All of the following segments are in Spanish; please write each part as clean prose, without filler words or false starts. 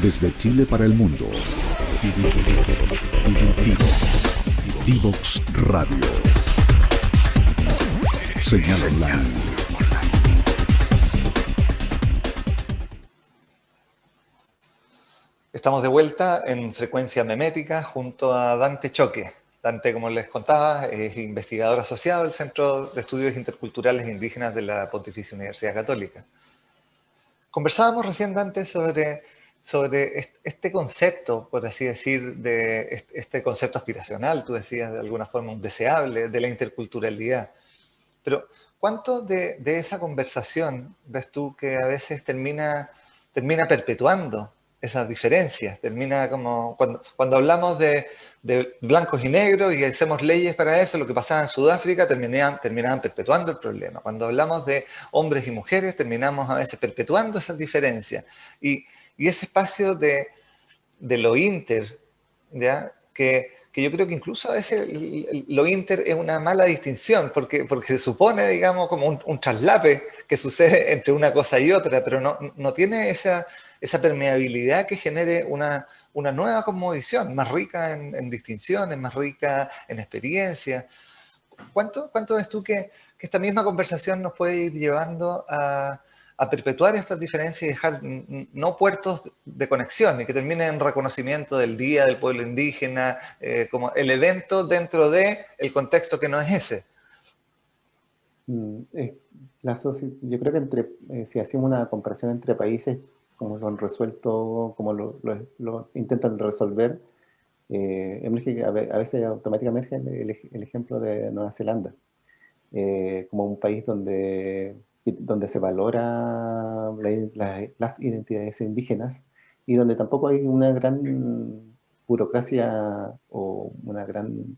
Desde Chile para el mundo. Divox Radio. Señal online. Estamos de vuelta en Frecuencia Memética junto a Dante Choque. Dante, como les contaba, es investigador asociado del Centro de Estudios Interculturales Indígenas de la Pontificia Universidad Católica. Conversábamos recién, Dante, sobre este concepto, por así decir, de este concepto aspiracional, tú decías de alguna forma un deseable, de la interculturalidad. Pero, ¿cuánto de esa conversación ves tú que a veces termina perpetuando esas diferencias? Termina como, cuando hablamos de blancos y negros y hacemos leyes para eso, lo que pasaba en Sudáfrica terminaban perpetuando el problema. Cuando hablamos de hombres y mujeres, terminamos a veces perpetuando esas diferencias. Y ese espacio de lo inter, ¿ya? Que yo creo que incluso a veces lo inter es una mala distinción, porque se supone, digamos, como un traslape que sucede entre una cosa y otra, pero no tiene esa permeabilidad que genere una nueva cosmovisión, más rica en distinciones, más rica en experiencias. ¿Cuánto ves tú que esta misma conversación nos puede ir llevando a perpetuar estas diferencias y dejar no puertos de conexión y que termine en reconocimiento del Día del Pueblo Indígena como el evento dentro del contexto que no es ese? Yo creo que si hacemos una comparación entre países, como lo han resuelto, como lo intentan resolver, a veces automáticamente emerge el ejemplo de Nueva Zelanda, como un país donde se valora las identidades indígenas y donde tampoco hay una gran burocracia o una gran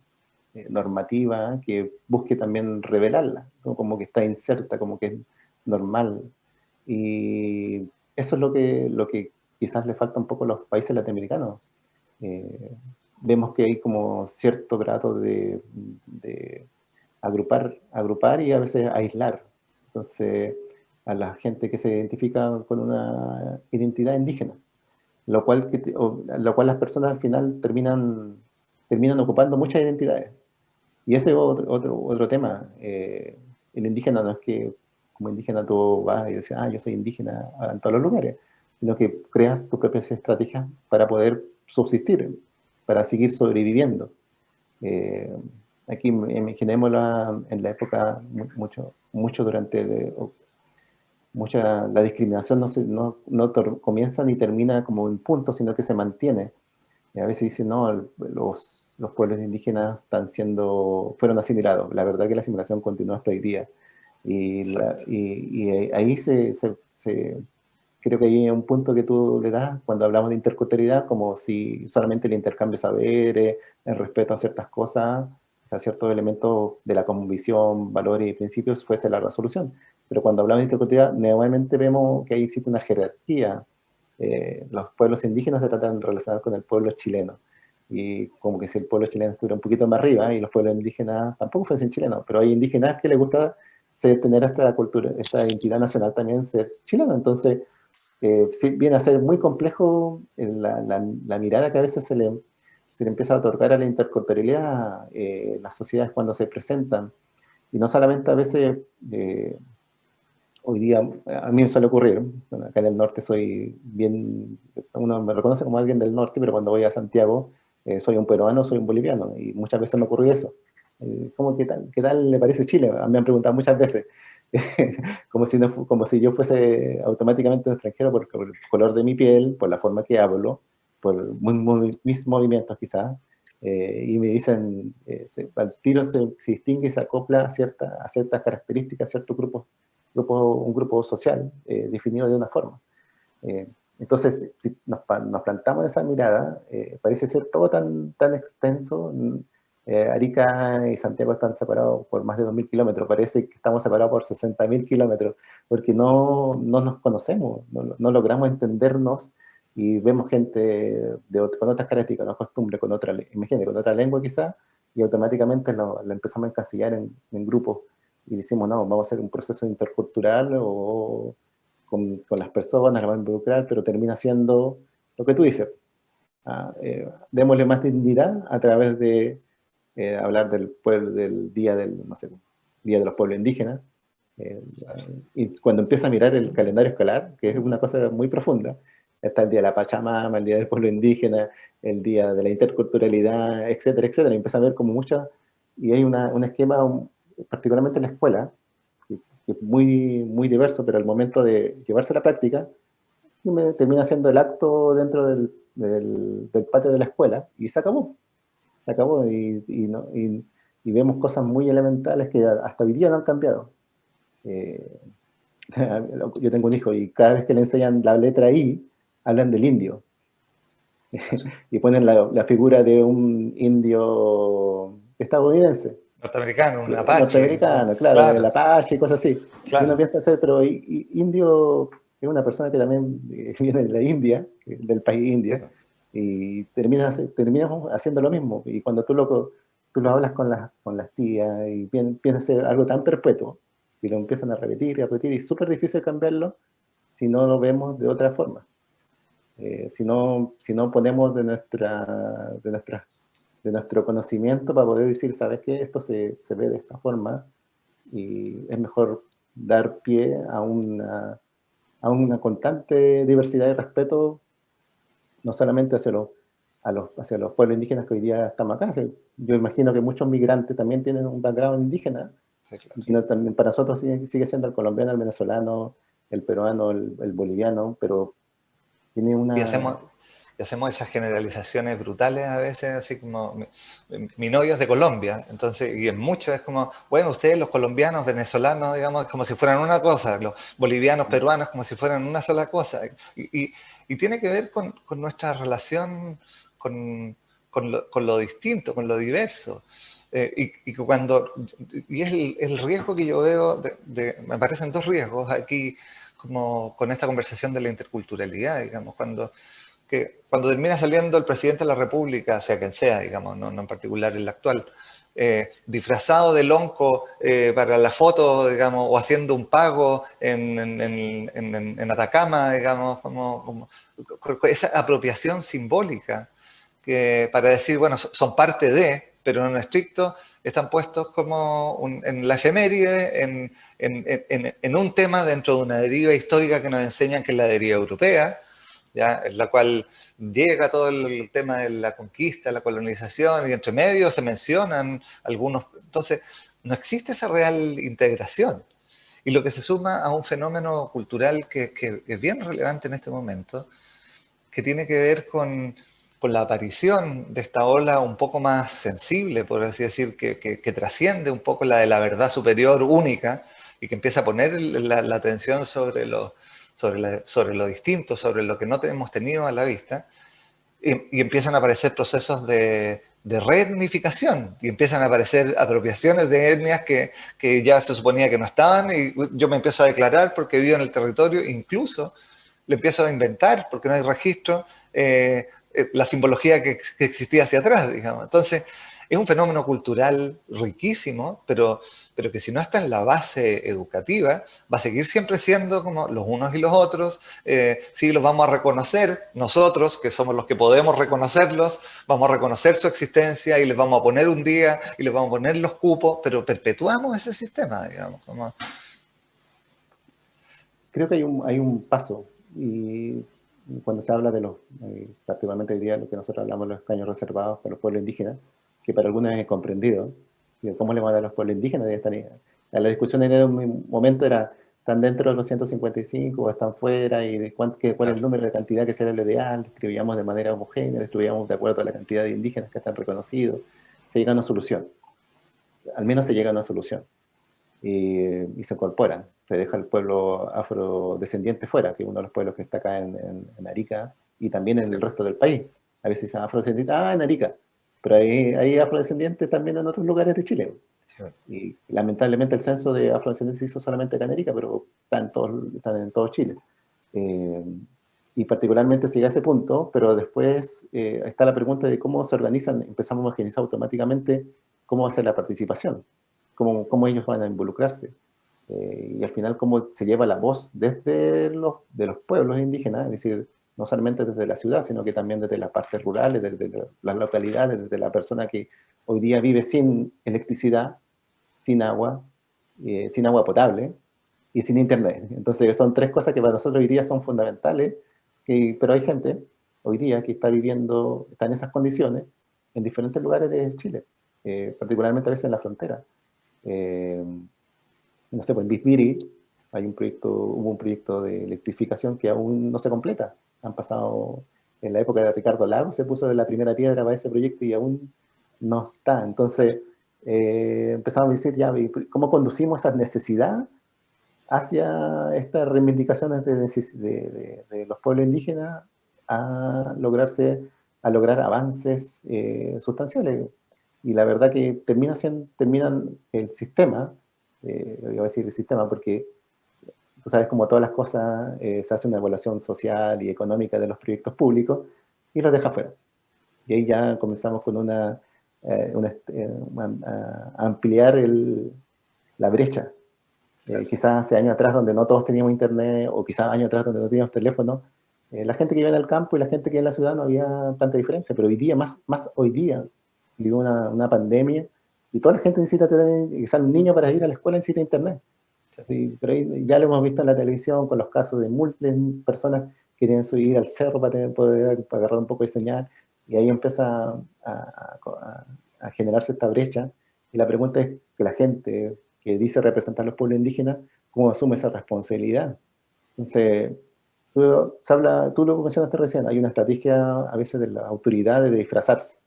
normativa que busque también revelarla, ¿no? Como que está inserta, como que es normal. Y eso es lo que quizás le falta un poco a los países latinoamericanos. Vemos que hay como cierto grado de agrupar y a veces aislar. Entonces, a la gente que se identifica con una identidad indígena, lo cual las personas al final terminan ocupando muchas identidades. Y ese es otro tema. El indígena no es que como indígena tú vas y dices, yo soy indígena en todos los lugares, sino que creas tus propias estrategias para poder subsistir, para seguir sobreviviendo. Aquí imaginémosla en la época, mucho durante la discriminación no comienza ni termina como un punto, sino que se mantiene. Y a veces dicen, no, los pueblos indígenas fueron asimilados. La verdad que la asimilación continúa hasta hoy día. Y ahí creo que hay un punto que tú le das cuando hablamos de interculturalidad, como si solamente el intercambio de saberes, el respeto a ciertas cosas, o sea, ciertos elementos de la convicción, valores y principios fuese la resolución. Pero cuando hablamos de interculturalidad, nuevamente vemos que ahí existe una jerarquía. Los pueblos indígenas se tratan de relacionar con el pueblo chileno. Y como que si el pueblo chileno estuviera un poquito más arriba, y los pueblos indígenas tampoco fuesen chilenos, pero hay indígenas que les gusta tener esta cultura, esta identidad nacional también ser chilena. Entonces, sí, viene a ser muy complejo la mirada que a veces se le empieza a otorgar a la interculturalidad las sociedades cuando se presentan. Y no solamente a veces, hoy día, a mí me suele ocurrir, bueno, acá en el norte uno me reconoce como alguien del norte, pero cuando voy a Santiago, soy un peruano, soy un boliviano, y muchas veces me ocurre eso. ¿Cómo, qué tal le parece Chile? Me han preguntado muchas veces. como si yo fuese automáticamente un extranjero por el color de mi piel, por la forma que hablo, por mis movimientos quizás, y me dicen, al tiro se distingue y se acopla a ciertas características, a ciertos grupos, un grupo social definido de una forma. Entonces, si nos plantamos esa mirada, parece ser todo tan extenso. Arica y Santiago están separados por más de 2.000 kilómetros, parece que estamos separados por 60.000 kilómetros, porque no nos conocemos, no logramos entendernos, y vemos gente con otras características, ¿no? Costumbres, con otra lengua quizás, y automáticamente lo empezamos a encasillar en grupos, y decimos, no, vamos a hacer un proceso intercultural, o con las personas, la vamos a involucrar, pero termina siendo lo que tú dices, démosle más dignidad a través de hablar del pueblo, del día del, no sé, Día de los Pueblos Indígenas, y cuando empieza a mirar el calendario escolar, que es una cosa muy profunda, está el Día de la Pachamama, el Día del Pueblo Indígena, el Día de la Interculturalidad, etcétera, etcétera, y empieza a ver como muchas, y hay un esquema, particularmente en la escuela, que es muy, muy diverso, pero al momento de llevarse a la práctica, termina siendo el acto dentro del patio de la escuela, y se acabó, y vemos cosas muy elementales que hasta hoy día no han cambiado. Yo tengo un hijo y cada vez que le enseñan la letra I, hablan del indio. Y ponen la figura de un indio estadounidense. Norteamericano, un Apache. Norteamericano, claro, el Claro, Apache y cosas así. Y uno claro. piensa hacer, pero indio es una persona que también viene de la India, del país India, y terminamos haciendo lo mismo. Y cuando tú lo hablas con las tías y piensas hacer algo tan perpetuo, y lo empiezan a repetir, y es súper difícil cambiarlo si no lo vemos de otra forma. Si no ponemos de nuestro conocimiento para poder decir, ¿sabes qué? Esto se ve de esta forma, y es mejor dar pie a una constante diversidad y respeto, no solamente hacia los pueblos indígenas que hoy día estamos acá. Yo imagino que muchos migrantes también tienen un background indígena, Sí, claro. y también para nosotros sigue siendo el colombiano, el venezolano, el peruano, el boliviano, pero tiene Y una... hacemos esas generalizaciones brutales a veces, así como mi novio es de Colombia, entonces, y en mucho es como, bueno, ustedes los colombianos, venezolanos, digamos, como si fueran una cosa, los bolivianos, peruanos, como si fueran una sola cosa. Y tiene que ver con nuestra relación con lo distinto, con lo diverso. Y es el riesgo que yo veo, me parecen dos riesgos aquí, como con esta conversación de la interculturalidad, digamos, cuando termina saliendo el presidente de la República, sea quien sea, digamos, no en particular el actual, disfrazado de lonco para la foto, digamos, o haciendo un pago en Atacama, digamos, como esa apropiación simbólica, que para decir, bueno, son parte de, pero en estricto, están puestos como en la efeméride, en un tema dentro de una deriva histórica que nos enseñan que es la deriva europea, ¿ya? En la cual llega todo el tema de la conquista, la colonización, y entre medio se mencionan algunos. Entonces, no existe esa real integración. Y lo que se suma a un fenómeno cultural que es bien relevante en este momento, que tiene que ver con la aparición de esta ola un poco más sensible, por así decir, que trasciende un poco la de la verdad superior única y que empieza a poner la atención sobre lo distinto, sobre lo que no hemos tenido a la vista, y empiezan a aparecer procesos de reetnificación, y empiezan a aparecer apropiaciones de etnias que ya se suponía que no estaban, y yo me empiezo a declarar porque vivo en el territorio, incluso le empiezo a inventar, porque no hay registro, la simbología que existía hacia atrás, digamos. Entonces, es un fenómeno cultural riquísimo, pero que si no está en la base educativa, va a seguir siempre siendo como los unos y los otros. Sí, los vamos a reconocer nosotros, que somos los que podemos reconocerlos, vamos a reconocer su existencia y les vamos a poner un día y les vamos a poner los cupos, pero perpetuamos ese sistema, digamos. Creo que hay un paso, y cuando se habla de particularmente hoy día, lo que nosotros hablamos de los escaños reservados para los pueblos indígenas, que para algunos es incomprendido, y cómo le van a dar a los pueblos indígenas. La discusión en un momento era, ¿están dentro de los 155 o están fuera? Y de cuál es el número de cantidad que será lo ideal. Distribuíamos de manera homogénea, distribuíamos de acuerdo a la cantidad de indígenas que están reconocidos. Se llega a una solución, al menos se llega a una solución. Y se incorporan. Se deja el pueblo afrodescendiente fuera, que es uno de los pueblos que está acá en Arica, y también en el resto del país. A veces dicen afrodescendientes, en Arica, pero hay afrodescendientes también en otros lugares de Chile. Sí. Y lamentablemente el censo de afrodescendientes se hizo solamente acá en Arica, pero están en todo Chile. Y particularmente se llega a ese punto, pero después está la pregunta de cómo se organizan. Empezamos a organizar automáticamente cómo va a ser la participación, cómo ellos van a involucrarse. Y al final cómo se lleva la voz desde de los pueblos indígenas, es decir, no solamente desde la ciudad, sino que también desde las partes rurales, desde las localidades, desde la persona que hoy día vive sin electricidad, sin agua potable y sin internet. Entonces son tres cosas que para nosotros hoy día son fundamentales, pero hay gente hoy día que está viviendo, está en esas condiciones en diferentes lugares de Chile, particularmente a veces en la frontera. No sé, pues en Bisbiri hubo un proyecto de electrificación que aún no se completa. Han pasado, en la época de Ricardo Lagos se puso la primera piedra para ese proyecto y aún no está. Entonces empezamos a decir, ya, ¿cómo conducimos esa necesidad hacia estas reivindicaciones de los pueblos indígenas a lograr avances sustanciales? Y la verdad que terminan el sistema, voy a decir el sistema porque tú sabes, como todas las cosas, se hace una evaluación social y económica de los proyectos públicos y los deja fuera. Y ahí ya comenzamos con a ampliar la brecha. Quizás hace años atrás donde no todos teníamos internet, o quizás años atrás donde no teníamos teléfono, la gente que vive en el campo y la gente que vive en la ciudad no había tanta diferencia, pero hoy día, más hoy día, vive una pandemia y toda la gente necesita tener, quizás un niño para ir a la escuela necesita internet. Sí, pero ahí ya lo hemos visto en la televisión con los casos de múltiples personas que tienen que subir al cerro para agarrar un poco de señal, y ahí empieza a generarse esta brecha, y la pregunta es que la gente que dice representar a los pueblos indígenas, ¿cómo asume esa responsabilidad? Entonces, tú lo mencionaste recién, hay una estrategia a veces de las autoridades de disfrazarse,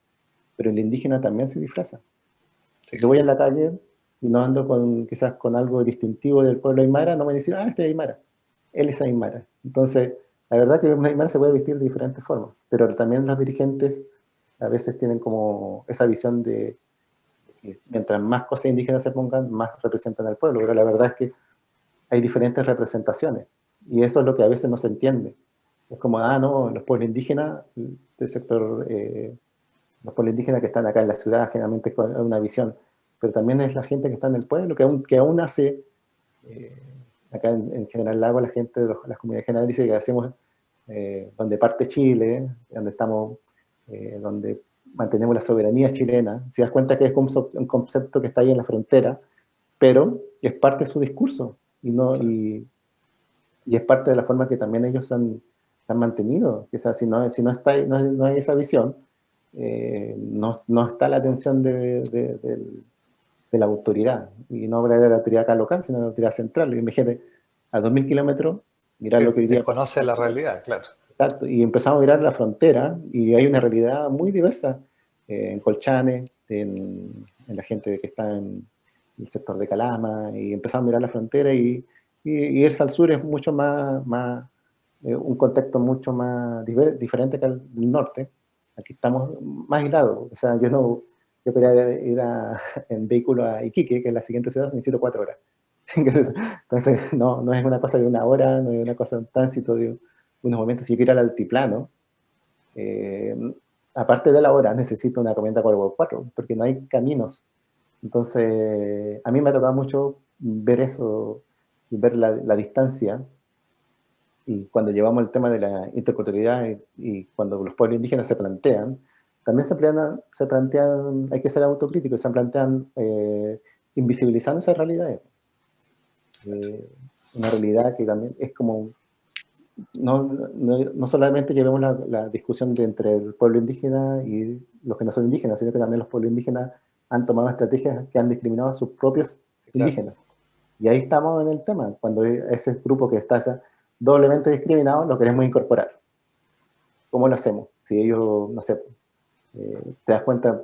pero el indígena también se disfraza. Si yo voy en la calle y no ando quizás con algo distintivo del pueblo aymara, no me van a decir, este es aymara, él es aymara. Entonces, la verdad que un aymara se puede vestir de diferentes formas, pero también los dirigentes a veces tienen como esa visión de que mientras más cosas indígenas se pongan, más representan al pueblo, pero la verdad es que hay diferentes representaciones, y eso es lo que a veces no se entiende. Es como, no, los pueblos indígenas del sector, los pueblos indígenas que están acá en la ciudad, generalmente con una visión, pero también es la gente que está en el pueblo, que aún hace, acá en General Lago, la gente de las comunidades generales dice que hacemos donde parte Chile, donde estamos, donde mantenemos la soberanía chilena. Si das cuenta que es un concepto que está ahí en la frontera, pero es parte de su discurso, y es parte de la forma que también ellos se han mantenido. Quizás si no hay esa visión, no está la atención de la autoridad, y no habla de la autoridad acá local, sino de la autoridad central. Y imagínate, a 2000 kilómetros, mirar lo que hoy día pasa. Desconoce la realidad, claro. Exacto, y empezamos a mirar la frontera, y hay una realidad muy diversa en Colchane, en la gente que está en el sector de Calama, y empezamos a mirar la frontera, y irse al sur es mucho más un contexto mucho más diferente que el norte. Aquí estamos más aislados. O sea, yo para ir en vehículo a Iquique, que es la siguiente ciudad, necesito 4 horas. Entonces, no es una cosa de una hora, no es una cosa de un tránsito de unos momentos. Si yo quiero ir al altiplano, aparte de la hora, necesito una camioneta 4x4, porque no hay caminos. Entonces, a mí me ha tocado mucho ver eso, y ver la distancia. Y cuando llevamos el tema de la interculturalidad y cuando los pueblos indígenas se plantean, también se plantean, hay que ser autocríticos, se plantean invisibilizando esas realidades. Una realidad que también es como, no solamente llevemos la discusión entre el pueblo indígena y los que no son indígenas, sino que también los pueblos indígenas han tomado estrategias que han discriminado a sus propios indígenas. Y ahí estamos en el tema, cuando ese grupo que está doblemente discriminado lo queremos incorporar. ¿Cómo lo hacemos? Si ellos, no sé, te das cuenta,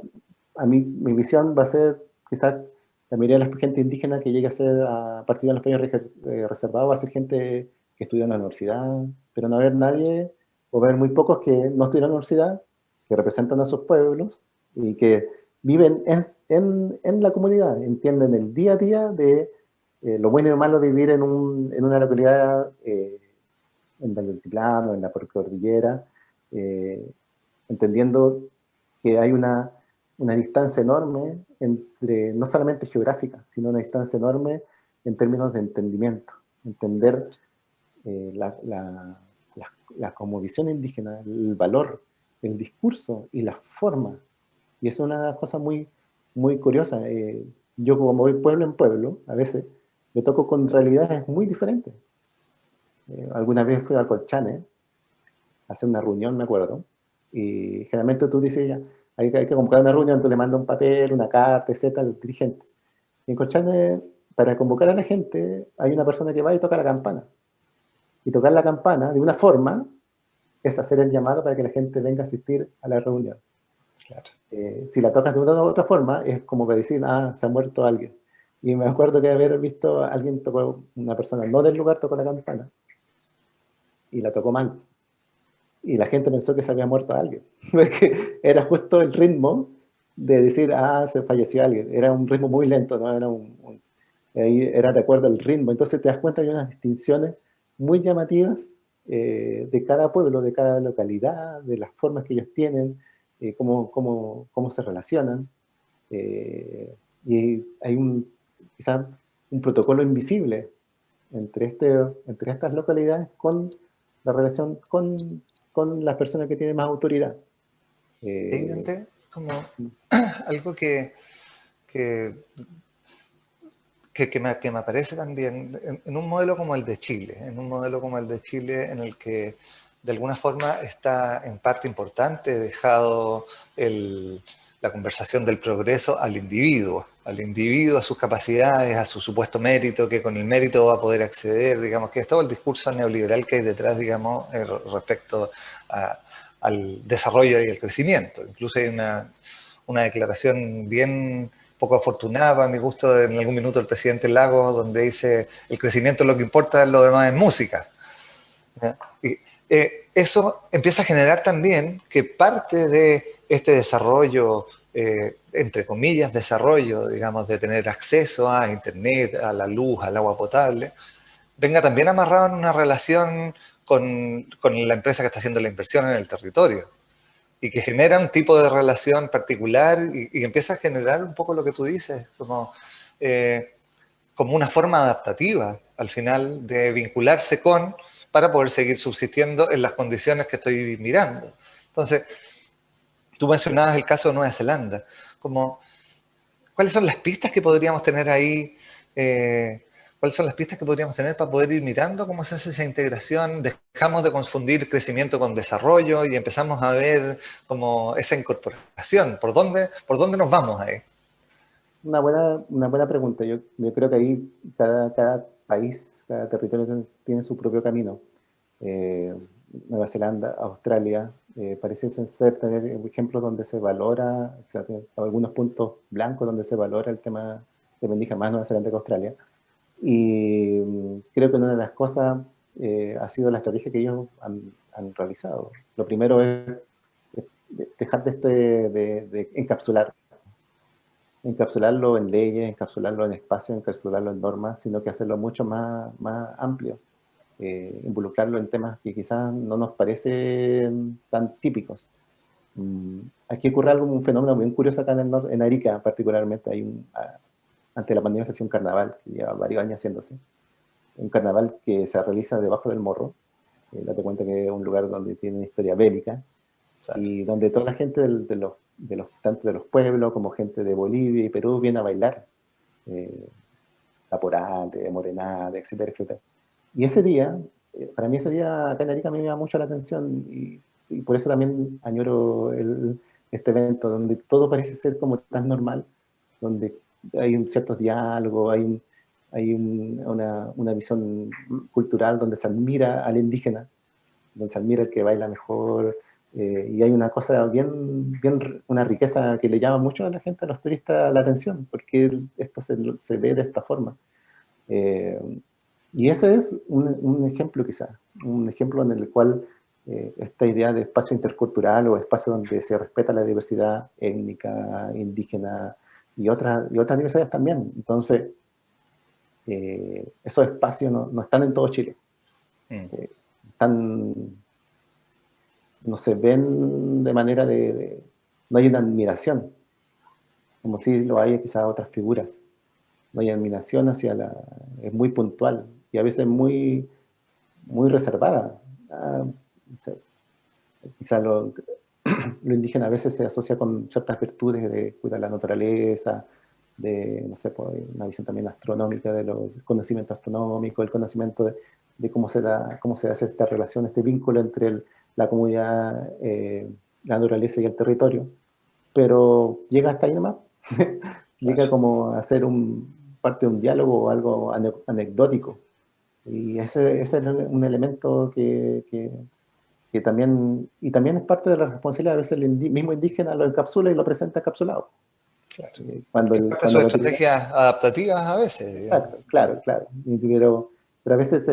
a mí mi visión va a ser, quizás la mayoría de la gente indígena que llegue a ser a partir de los premios reservados va a ser gente que estudió en la universidad, pero no va a haber nadie, o va a haber muy pocos que no estudian en la universidad, que representan a sus pueblos y que viven en la comunidad, entienden el día a día de lo bueno y lo malo de vivir en una localidad en el altiplano, en la cordillera, entendiendo que hay una distancia enorme entre, no solamente geográfica, sino una distancia enorme en términos de entendimiento, entender la cosmovisión indígena, el valor, el discurso y la forma. Y eso es una cosa muy, muy curiosa. Yo como voy pueblo en pueblo, a veces me toco con realidades muy diferentes. Alguna vez fui a Colchane a hacer una reunión, me acuerdo, y generalmente tú dices, ya, hay que convocar una reunión, tú le mandas un papel, una carta, etcétera, al dirigente. Y en Colchane, para convocar a la gente, hay una persona que va y toca la campana. Y tocar la campana, de una forma, es hacer el llamado para que la gente venga a asistir a la reunión. Claro. Si la tocas de una u otra forma, es como para decir, ah, se ha muerto alguien. Y me acuerdo que haber visto a alguien tocó, una persona no del lugar tocó la campana, y la tocó mal. Y la gente pensó que se había muerto alguien, porque era justo el ritmo de decir, ah, se falleció alguien. Era un ritmo muy lento, ¿no? Ahí era de acuerdo al ritmo. Entonces te das cuenta que hay unas distinciones muy llamativas de cada pueblo, de cada localidad, de las formas que ellos tienen, cómo se relacionan. Y hay quizás un protocolo invisible entre estas localidades con la relación con las personas que tienen más autoridad. Evidente, como algo que, que me aparece también en un modelo como el de Chile, en un modelo como el de Chile en el que de alguna forma está en parte importante dejado la conversación del progreso al individuo, a sus capacidades, a su supuesto mérito, que con el mérito va a poder acceder, digamos, que es todo el discurso neoliberal que hay detrás, digamos, respecto al desarrollo y el crecimiento. Incluso hay una declaración bien poco afortunada, para mi gusto, en algún minuto el presidente Lagos, donde dice el crecimiento es lo que importa, lo demás es música. Y, eso empieza a generar también que parte de este desarrollo, entre comillas, desarrollo, digamos, de tener acceso a internet, a la luz, al agua potable, venga también amarrado en una relación con la empresa que está haciendo la inversión en el territorio y que genera un tipo de relación particular y empieza a generar un poco lo que tú dices, como una forma adaptativa al final de vincularse para poder seguir subsistiendo en las condiciones que estoy mirando. Entonces, tú mencionabas el caso de Nueva Zelanda, como, ¿cuáles son las pistas que podríamos tener ahí? ¿Cuáles son las pistas que podríamos tener para poder ir mirando cómo se hace esa integración? Dejamos de confundir crecimiento con desarrollo y empezamos a ver como esa incorporación. ¿Por dónde nos vamos ahí? Una buena pregunta. Yo creo que ahí cada país, cada territorio tiene su propio camino. Nueva Zelanda, Australia, parecen ser tener ejemplos donde se valora, o sea, algunos puntos blancos donde se valora el tema que bendiga más Nueva Zelanda que Australia. Y creo que una de las cosas ha sido la estrategia que ellos han realizado. Lo primero es dejar de encapsularlo en leyes, encapsularlo en espacios, encapsularlo en normas, sino que hacerlo mucho más amplio. Involucrarlo en temas que quizás no nos parecen tan típicos. Aquí ocurre un fenómeno muy curioso acá en Arica, particularmente. Antes de la pandemia se hacía un carnaval, que lleva varios años haciéndose. Un carnaval que se realiza debajo del morro. Date cuenta que es un lugar donde tiene una historia bélica y donde toda la gente tanto de los pueblos como gente de Bolivia y Perú viene a bailar. Caporate, morenada, etcétera, etcétera. Y ese día, para mí ese día acá en Arica me llama mucho la atención y por eso también añoro este evento, donde todo parece ser como tan normal, donde hay ciertos diálogos, una visión cultural donde se admira al indígena, donde se admira el que baila mejor, y hay una cosa una riqueza que le llama mucho a la gente, a los turistas, la atención, porque esto se ve de esta forma. Eh, y ese es un ejemplo quizás, un ejemplo en el cual esta idea de espacio intercultural o espacio donde se respeta la diversidad étnica, indígena y otras diversidades también. Entonces, esos espacios no están en todo Chile. Están, no se ven de manera no hay una admiración, como si lo hay quizás otras figuras. No hay admiración es muy puntual y a veces muy reservada. no sé, quizá lo indígena a veces se asocia con ciertas virtudes de cuidar la naturaleza, de, no sé, pues, una visión también astronómica del conocimiento astronómico, el conocimiento de cómo se hace esta relación, este vínculo entre la comunidad, la naturaleza y el territorio. Pero llega hasta ahí nomás, llega Claro. como a ser parte de un diálogo o algo anecdótico. Y ese es un elemento que también, y también es parte de la responsabilidad, a veces el mismo indígena lo encapsula y lo presenta encapsulado. Claro. Cuando, Que es parte de cuando sus lo tira, estrategias adaptativas a veces, digamos. claro, claro, claro. Pero a veces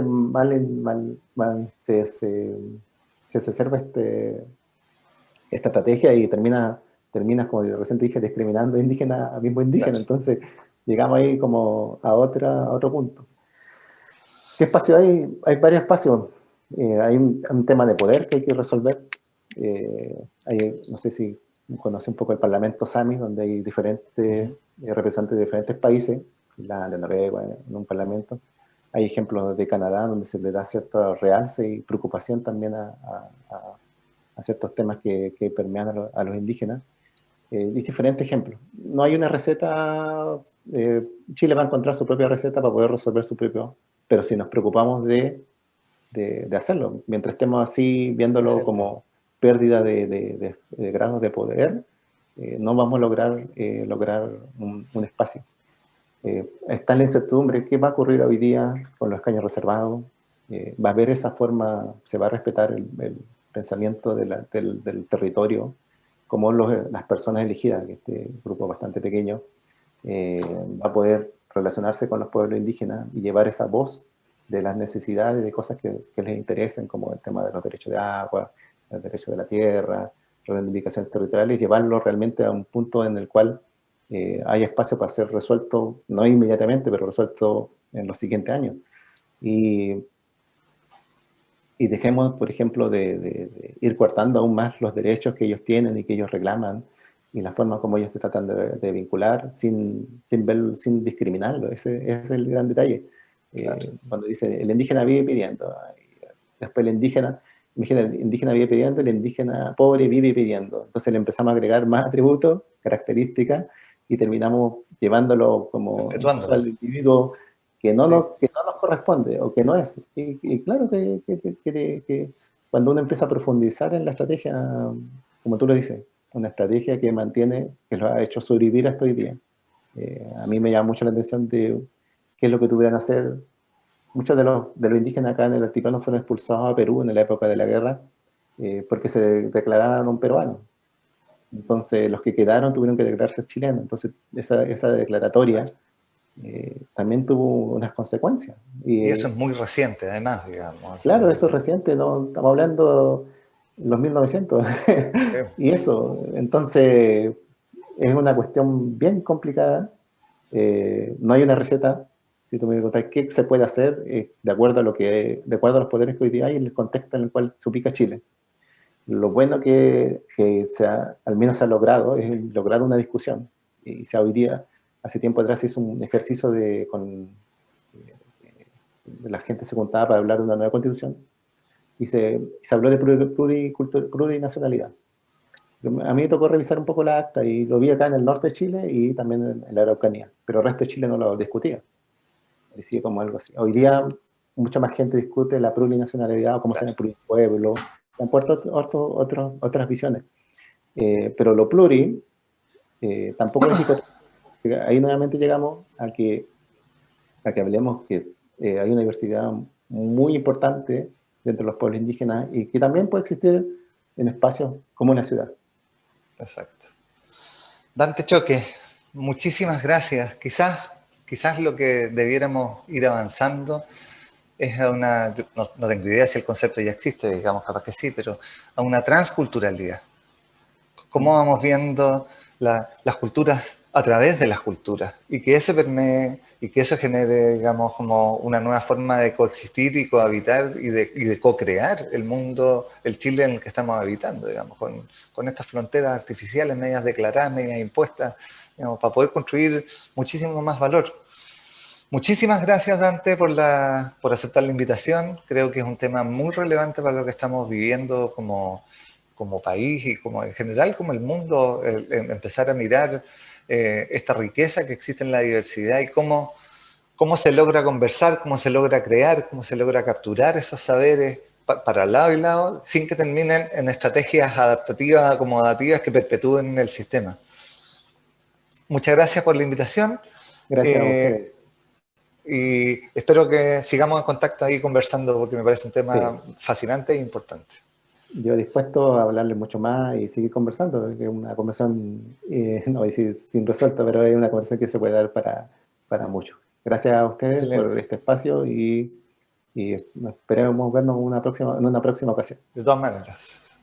se observa esta estrategia y termina, como yo recién dije, discriminando indígena a mismo indígena. Claro. Entonces llegamos ahí como a otro punto. ¿Qué espacio hay? Hay varios espacios. Hay un tema de poder que hay que resolver. No sé si conoce un poco el Parlamento Sami, donde hay diferentes representantes de diferentes países, Finlandia, Noruega, en un parlamento. Hay ejemplos de Canadá, donde se le da cierto realce y preocupación también a ciertos temas que permean a los indígenas. Y diferentes ejemplos. No hay una receta, Chile va a encontrar su propia receta para poder resolver su propio, pero si nos preocupamos de hacerlo, mientras estemos así viéndolo Presente. como pérdida de grados de poder, no vamos a lograr un espacio. Está la incertidumbre, ¿qué va a ocurrir hoy día con los escaños reservados? ¿Va a haber esa forma, se va a respetar el pensamiento del territorio, como las personas elegidas, que este grupo bastante pequeño, va a poder relacionarse con los pueblos indígenas y llevar esa voz de las necesidades, de cosas que les interesen, como el tema de los derechos de agua, el derecho de la tierra, reivindicaciones territoriales, llevarlo realmente a un punto en el cual hay espacio para ser resuelto, no inmediatamente, pero resuelto en los siguientes años. Y dejemos, por ejemplo, de ir cortando aún más los derechos que ellos tienen y que ellos reclaman, y la forma como ellos se tratan de vincular sin discriminarlo. Ese es el gran detalle. Claro. Cuando dice, el indígena vive pidiendo, después el indígena vive pidiendo, el indígena pobre vive pidiendo. Entonces le empezamos a agregar más atributos, características, y terminamos llevándolo como incluso Perpetuándolo. al individuo Sí. que no nos corresponde o que no es. Y claro que cuando uno empieza a profundizar en la estrategia, como tú lo dices, una estrategia que mantiene, que lo ha hecho sobrevivir hasta hoy día. A mí me llama mucho la atención de qué es lo que tuvieran que hacer. Muchos de los indígenas acá en el altiplano fueron expulsados a Perú en la época de la guerra porque se declararon peruanos. Entonces los que quedaron tuvieron que declararse chilenos. Entonces esa declaratoria también tuvo unas consecuencias. Y eso es muy reciente, además, digamos. Claro, eso es reciente, ¿no? Estamos hablando de los 1900. Sí. Y eso, entonces, es una cuestión bien complicada. No hay una receta. Si tú me preguntas qué se puede hacer de acuerdo a los poderes que hoy día hay en el contexto en el cual se ubica Chile. Lo bueno que al menos se ha logrado es lograr una discusión. Y hoy día, hace tiempo atrás hizo un ejercicio la gente se juntaba para hablar de una nueva constitución y se habló de plurinacionalidad. A mí me tocó revisar un poco la acta y lo vi acá en el norte de Chile y también en la Araucanía, pero el resto de Chile no lo discutía. Decía como algo así. Hoy día mucha más gente discute la plurinacionalidad o cómo se llama el pluripueblo, han puesto otras visiones. Pero lo pluri tampoco es dicotómico. Ahí nuevamente llegamos a que hablemos que hay una diversidad muy importante dentro de los pueblos indígenas y que también puede existir en espacios como la ciudad. Exacto. Dante Choque, muchísimas gracias. Quizás lo que debiéramos ir avanzando es a no tengo idea si el concepto ya existe, digamos, capaz que sí, pero a una transculturalidad. ¿Cómo vamos viendo las culturas a través de las culturas? Y que eso permee y que eso genere, digamos, como una nueva forma de coexistir y cohabitar y de co-crear el mundo, el Chile en el que estamos habitando, digamos, con estas fronteras artificiales, medias declaradas, medias impuestas, digamos, para poder construir muchísimo más valor. Muchísimas gracias, Dante, por aceptar la invitación. Creo que es un tema muy relevante para lo que estamos viviendo como país y como en general como el mundo, empezar a mirar esta riqueza que existe en la diversidad y cómo se logra conversar, cómo se logra crear, cómo se logra capturar esos saberes para lado y lado, sin que terminen en estrategias adaptativas, acomodativas que perpetúen el sistema. Muchas gracias por la invitación. Gracias a ustedes. Y espero que sigamos en contacto ahí conversando, porque me parece un tema Sí. fascinante e importante. Yo dispuesto a hablarle mucho más y seguir conversando, porque es una conversación, no voy a decir sin resuelta, pero es una conversación que se puede dar para mucho. Gracias a ustedes por Excelente. este espacio y esperemos vernos en una próxima ocasión. De todas maneras.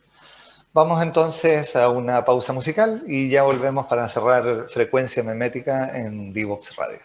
Vamos entonces a una pausa musical y ya volvemos para cerrar Frecuencia Memética en Divox Radio.